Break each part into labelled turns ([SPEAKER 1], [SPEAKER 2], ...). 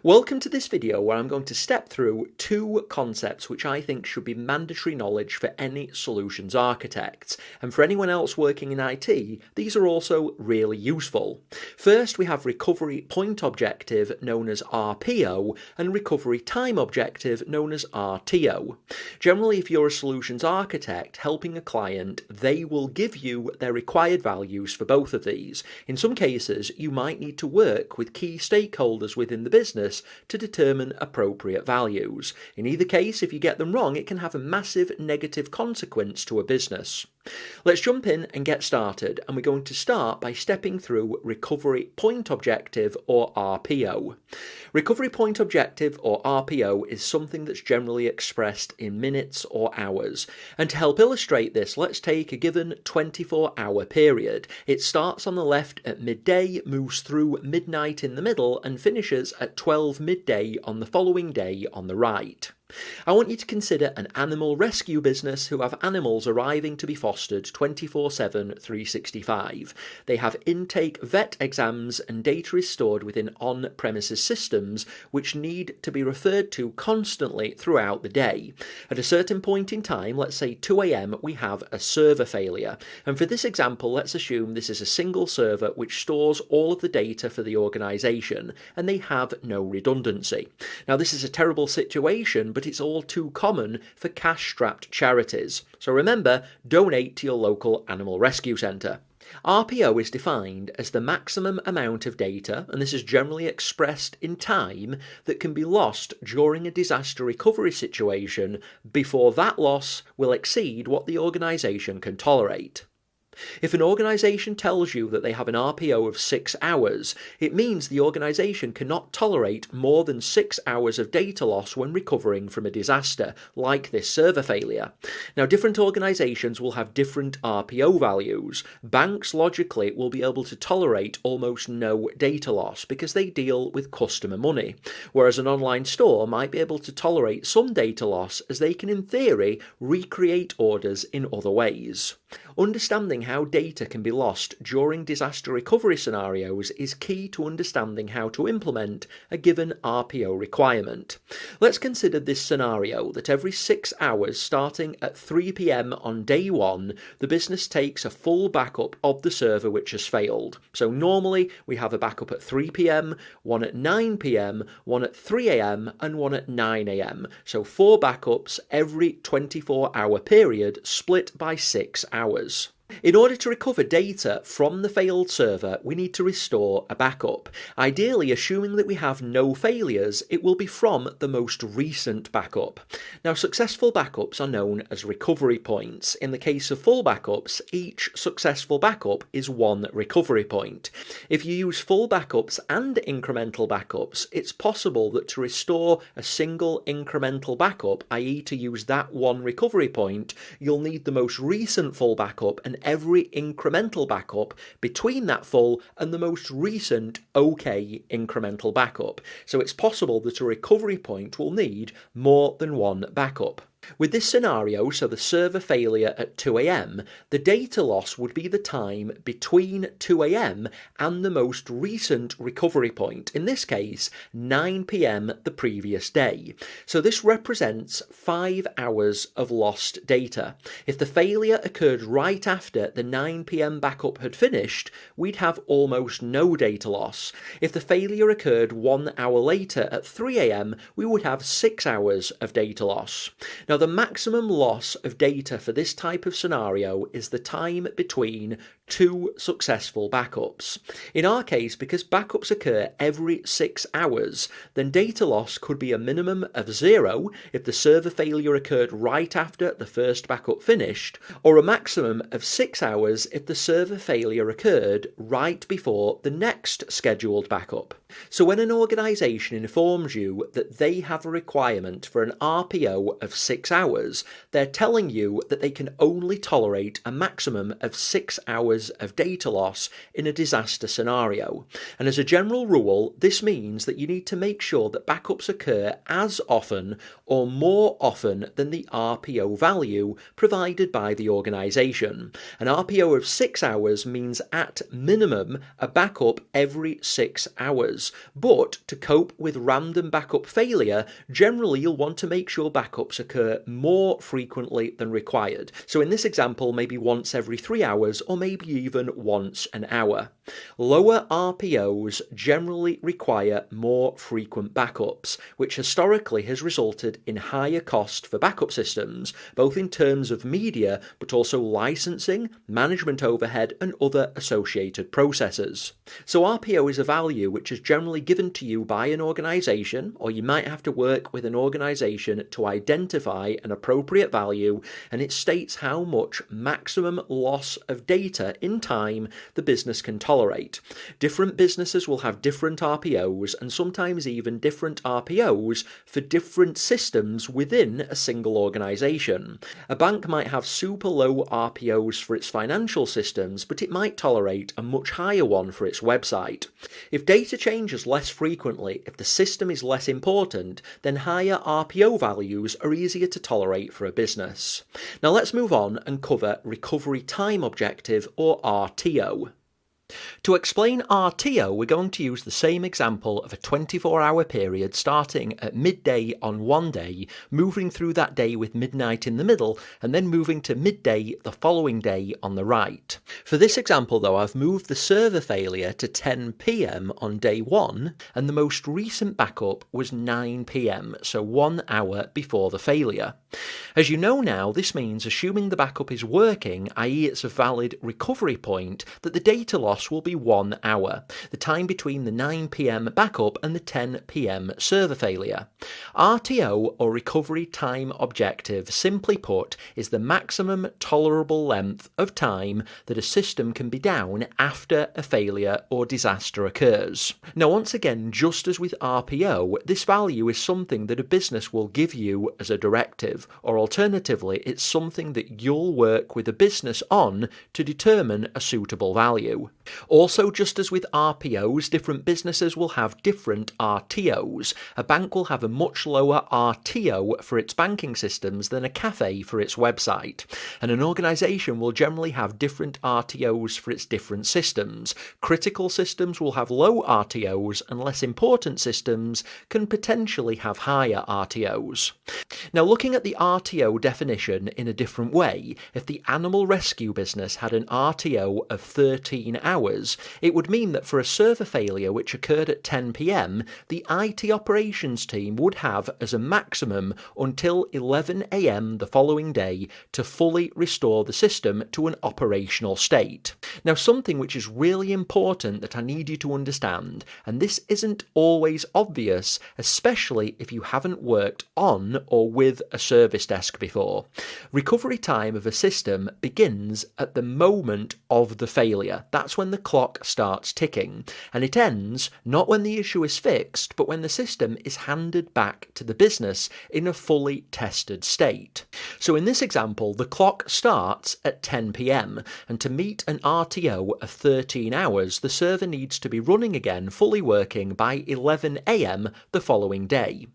[SPEAKER 1] Welcome to this video where I'm going to step through two concepts which I think should be mandatory knowledge for any solutions architect, and for anyone else working in IT, these are also really useful. First, we have recovery point objective known as RPO and recovery time objective known as RTO. Generally, if you're a solutions architect helping a client, they will give you their required values for both of these. In some cases, you might need to work with key stakeholders within the business to determine appropriate values. In either case, if you get them wrong, it can have a massive negative consequence to a business. Let's jump in and get started, and we're going to start by stepping through recovery point objective or RPO. Recovery point objective or RPO is something that's generally expressed in minutes or hours, and to help illustrate this, let's take a given 24-hour period. It starts on the left at midday, moves through midnight in the middle, and finishes at 12 midday on the following day on the right. I want you to consider an animal rescue business who have animals arriving to be fostered 24/7, 365. They have intake vet exams and data is stored within on-premises systems which need to be referred to constantly throughout the day. At a certain point in time, let's say 2 a.m, we have a server failure. And for this example, let's assume this is a single server which stores all of the data for the organization and they have no redundancy. Now, this is a terrible situation, but it's all too common for cash-strapped charities. So remember, donate to your local animal rescue centre. RPO is defined as the maximum amount of data, and this is generally expressed in time, that can be lost during a disaster recovery situation before that loss will exceed what the organisation can tolerate. If an organisation tells you that they have an RPO of 6 hours, it means the organisation cannot tolerate more than 6 hours of data loss when recovering from a disaster, like this server failure. Now, different organisations will have different RPO values. Banks, logically, will be able to tolerate almost no data loss because they deal with customer money, whereas an online store might be able to tolerate some data loss as they can, in theory, recreate orders in other ways. Understanding how data can be lost during disaster recovery scenarios is key to understanding how to implement a given RPO requirement. Let's consider this scenario that every 6 hours starting at 3 p.m. on day 1, the business takes a full backup of the server which has failed. So normally we have a backup at 3 p.m, one at 9 p.m, one at 3 a.m, and one at 9 a.m. So 4 backups every 24-hour period split by 6 hours. In order to recover data from the failed server, we need to restore a backup. Ideally, assuming that we have no failures, it will be from the most recent backup. Now, successful backups are known as recovery points. In the case of full backups, each successful backup is 1 recovery point. If you use full backups and incremental backups, it's possible that to restore a single incremental backup, i.e. to use that 1 recovery point, you'll need the most recent full backup and every incremental backup between that full and the most recent OK incremental backup. So it's possible that a recovery point will need more than 1 backup. With this scenario, so the server failure at 2 a.m, the data loss would be the time between 2 a.m. and the most recent recovery point, in this case 9 p.m. the previous day. So this represents 5 hours of lost data. If the failure occurred right after the 9 p.m. backup had finished, we'd have almost no data loss. If the failure occurred 1 hour later at 3 a.m, we would have 6 hours of data loss. Now, the maximum loss of data for this type of scenario is the time between 2 successful backups. In our case, because backups occur every 6 hours, then data loss could be a minimum of 0 if the server failure occurred right after the first backup finished, or a maximum of 6 hours if the server failure occurred right before the next scheduled backup. So when an organisation informs you that they have a requirement for an RPO of 6 6 hours, they're telling you that they can only tolerate a maximum of 6 hours of data loss in a disaster scenario. And as a general rule, this means that you need to make sure that backups occur as often or more often than the RPO value provided by the organisation. An RPO of 6 hours means at minimum a backup every 6 hours. But to cope with random backup failure, generally you'll want to make sure backups occur more frequently than required. So in this example, maybe once every 3 hours or maybe even once an hour. Lower RPOs generally require more frequent backups, which historically has resulted in higher cost for backup systems, both in terms of media but also licensing, management overhead and other associated processes. So RPO is a value which is generally given to you by an organisation, or you might have to work with an organisation to identify an appropriate value, and it states how much maximum loss of data in time the business can tolerate. Different businesses will have different RPOs and sometimes even different RPOs for different systems within a single organisation. A bank might have super low RPOs for its financial systems, but it might tolerate a much higher one for its website. If data changes less frequently, if the system is less important, then higher RPO values are easier to tolerate for a business. Now let's move on and cover recovery time objective, or RTO. To explain RTO, we're going to use the same example of a 24-hour period starting at midday on one day, moving through that day with midnight in the middle, and then moving to midday the following day on the right. For this example though, I've moved the server failure to 10 p.m. on day 1, and the most recent backup was 9 p.m, so 1 hour before the failure. As you know now, this means assuming the backup is working, i.e. it's a valid recovery point, that the data loss will be 1 hour, the time between the 9 p.m. backup and the 10 p.m. server failure. RTO, or recovery time objective, simply put, is the maximum tolerable length of time that a system can be down after a failure or disaster occurs. Now once again, just as with RPO, this value is something that a business will give you as a directive, or alternatively, it's something that you'll work with a business on to determine a suitable value. Also, just as with RPOs, different businesses will have different RTOs. A bank will have a much lower RTO for its banking systems than a cafe for its website. And an organisation will generally have different RTOs for its different systems. Critical systems will have low RTOs, and less important systems can potentially have higher RTOs. Now, looking at the RTO definition in a different way, if the animal rescue business had an RTO of 13 hours, it would mean that for a server failure which occurred at 10 p.m, the IT operations team would have as a maximum until 11 a.m. the following day to fully restore the system to an operational state. Now, something which is really important that I need you to understand, and this isn't always obvious, especially if you haven't worked on or with a service desk before. Recovery time of a system begins at the moment of the failure. That's when the clock starts ticking, and it ends not when the issue is fixed, but when the system is handed back to the business in a fully tested state. So in this example, the clock starts at 10 p.m, and to meet an RTO of 13 hours, the server needs to be running again, fully working by 11 a.m. the following day.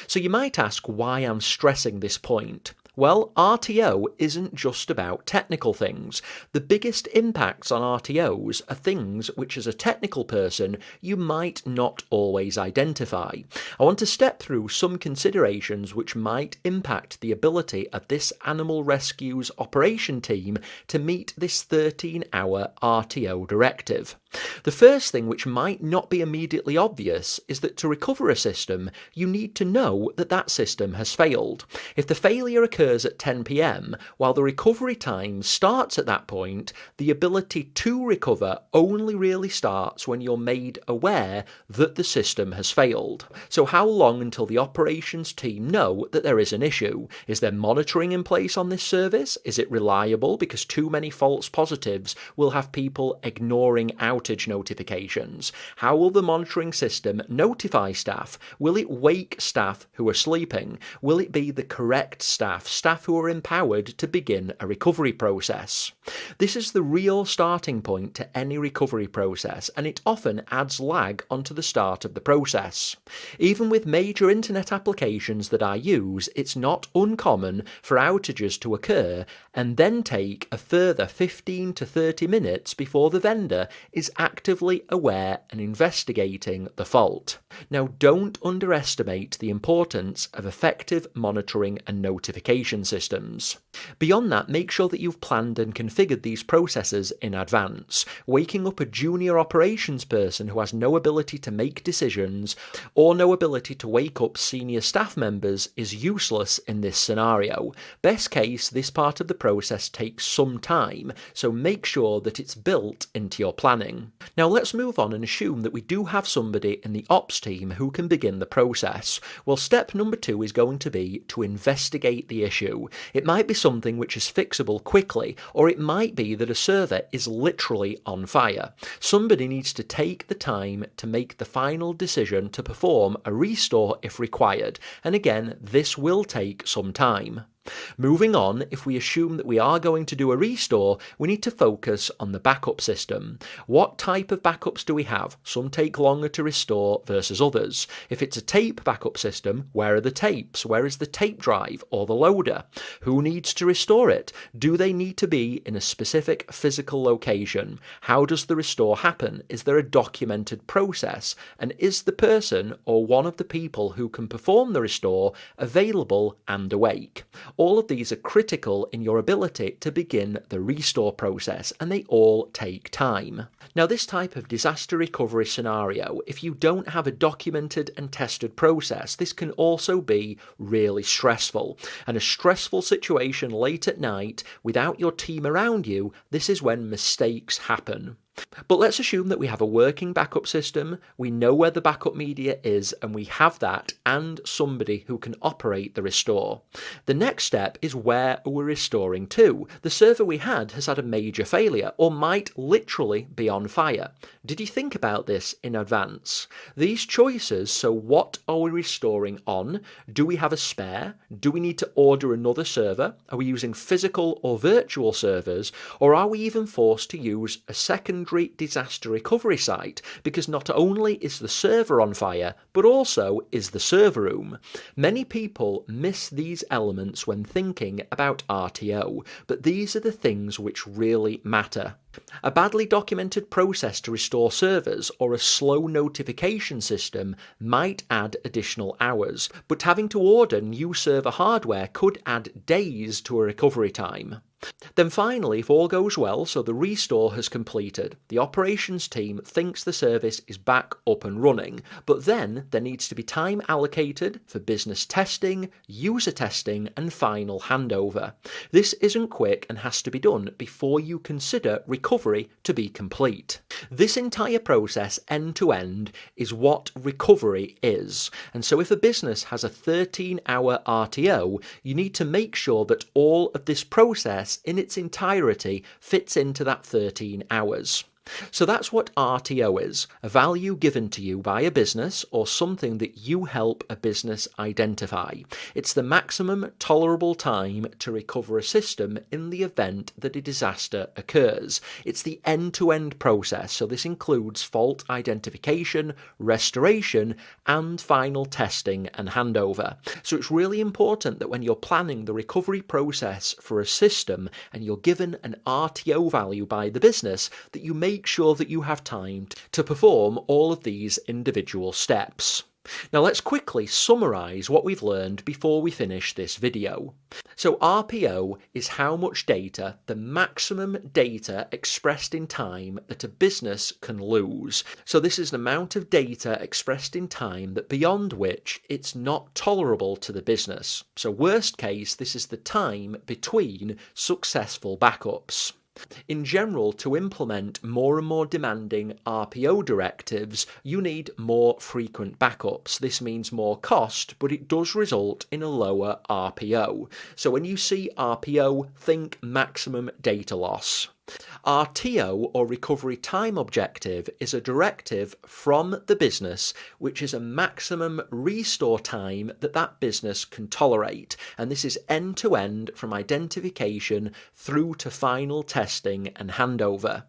[SPEAKER 1] So you might ask why I'm stressing this point. Well, RTO isn't just about technical things. The biggest impacts on RTOs are things which, as a technical person, you might not always identify. I want to step through some considerations which might impact the ability of this animal rescues operation team to meet this 13-hour RTO directive. The first thing, which might not be immediately obvious, is that to recover a system, you need to know that that system has failed. If the failure occurs occurs at 10 p.m, while the recovery time starts at that point, the ability to recover only really starts when you're made aware that the system has failed. So how long until the operations team know that there is an issue? Is there monitoring in place on this service? Is it reliable? Because too many false positives will have people ignoring outage notifications. How will the monitoring system notify staff? Will it wake staff who are sleeping? Will it be the correct staff who are empowered to begin a recovery process? This is the real starting point to any recovery process, and it often adds lag onto the start of the process. Even with major internet applications that I use, it's not uncommon for outages to occur and then take a further 15 to 30 minutes before the vendor is actively aware and investigating the fault. Now, don't underestimate the importance of effective monitoring and notification systems. Beyond that, make sure that you've planned and configured these processes in advance. Waking up a junior operations person who has no ability to make decisions or no ability to wake up senior staff members is useless in this scenario. Best case, this part of the process takes some time, so make sure that it's built into your planning. Now let's move on and assume that we do have somebody in the ops team who can begin the process. Well, step number 2 is going to be to investigate the issue. It might be something which is fixable quickly, or it might be that a server is literally on fire. Somebody needs to take the time to make the final decision to perform a restore if required, and again, this will take some time. Moving on, if we assume that we are going to do a restore, we need to focus on the backup system. What type of backups do we have? Some take longer to restore versus others. If it's a tape backup system, where are the tapes? Where is the tape drive or the loader? Who needs to restore it? Do they need to be in a specific physical location? How does the restore happen? Is there a documented process? And is the person or one of the people who can perform the restore available and awake? All of these are critical in your ability to begin the restore process, and they all take time. Now, this type of disaster recovery scenario, if you don't have a documented and tested process, this can also be really stressful. And a stressful situation late at night without your team around you, this is when mistakes happen. But let's assume that we have a working backup system, we know where the backup media is, and we have that and somebody who can operate the restore. The next step is where we're restoring to. The server we had has had a major failure or might literally be on fire. Did you think about this in advance? These choices, so what are we restoring on? Do we have a spare? Do we need to order another server? Are we using physical or virtual servers? Or are we even forced to use a secondary disaster recovery site, because not only is the server on fire, but also is the server room. Many people miss these elements when thinking about RTO, but these are the things which really matter. A badly documented process to restore servers or a slow notification system might add additional hours, but having to order new server hardware could add days to a recovery time. Then finally, if all goes well, so the restore has completed, the operations team thinks the service is back up and running, but then there needs to be time allocated for business testing, user testing, and final handover. This isn't quick and has to be done before you consider recovery to be complete. This entire process, end to end, is what recovery is. And so if a business has a 13-hour RTO, you need to make sure that all of this process in its entirety fits into that 13 hours. So that's what RTO is, a value given to you by a business or something that you help a business identify. It's the maximum tolerable time to recover a system in the event that a disaster occurs. It's the end-to-end process, so this includes fault identification, restoration, and final testing and handover. So it's really important that when you're planning the recovery process for a system and you're given an RTO value by the business, that you make sure that you have time to perform all of these individual steps. Now let's quickly summarise what we've learned before we finish this video. So RPO is how much data, the maximum data expressed in time that a business can lose. So this is an amount of data expressed in time that beyond which it's not tolerable to the business. So worst case, this is the time between successful backups. In general, to implement more and more demanding RPO directives, you need more frequent backups. This means more cost, but it does result in a lower RPO. So when you see RPO, think maximum data loss. RTO, or recovery time objective, is a directive from the business which is a maximum restore time that business can tolerate, and this is end-to-end from identification through to final testing and handover.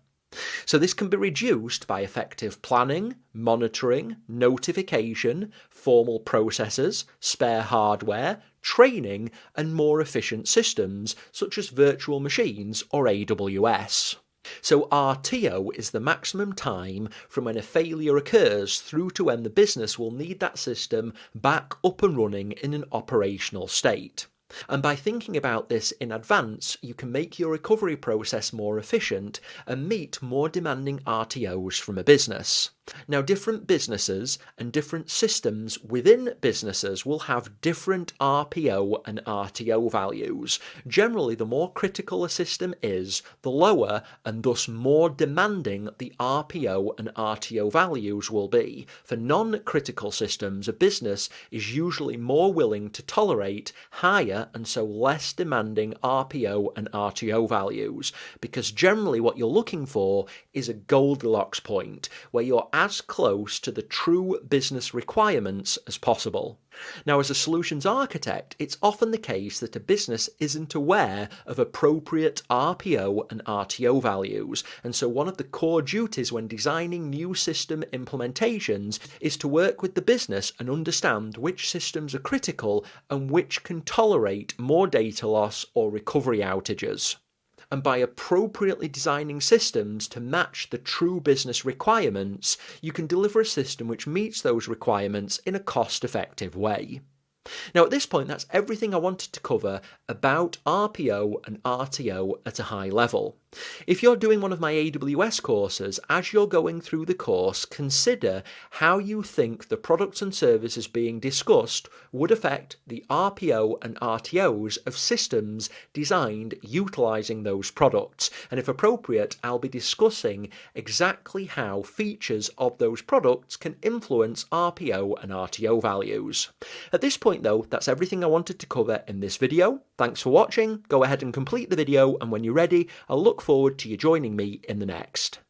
[SPEAKER 1] So this can be reduced by effective planning, monitoring, notification, formal processes, spare hardware, training, and more efficient systems such as virtual machines or AWS. So RTO is the maximum time from when a failure occurs through to when the business will need that system back up and running in an operational state. And by thinking about this in advance, you can make your recovery process more efficient and meet more demanding RTOs from a business. Now, different businesses and different systems within businesses will have different RPO and RTO values. Generally, the more critical a system is, the lower and thus more demanding the RPO and RTO values will be. For non-critical systems, a business is usually more willing to tolerate higher and so less demanding RPO and RTO values, because generally what you're looking for is a Goldilocks point, where you're as close to the true business requirements as possible. Now, as a solutions architect, it's often the case that a business isn't aware of appropriate RPO and RTO values, and so one of the core duties when designing new system implementations is to work with the business and understand which systems are critical and which can tolerate more data loss or recovery outages. And by appropriately designing systems to match the true business requirements, you can deliver a system which meets those requirements in a cost-effective way. Now, at this point, that's everything I wanted to cover about RPO and RTO at a high level. If you're doing one of my AWS courses, as you're going through the course, consider how you think the products and services being discussed would affect the RPO and RTOs of systems designed utilising those products. And if appropriate, I'll be discussing exactly how features of those products can influence RPO and RTO values. At this point, though, that's everything I wanted to cover in this video. Thanks for watching. Go ahead and complete the video, and when you're ready, I'll look forward to you joining me in the next.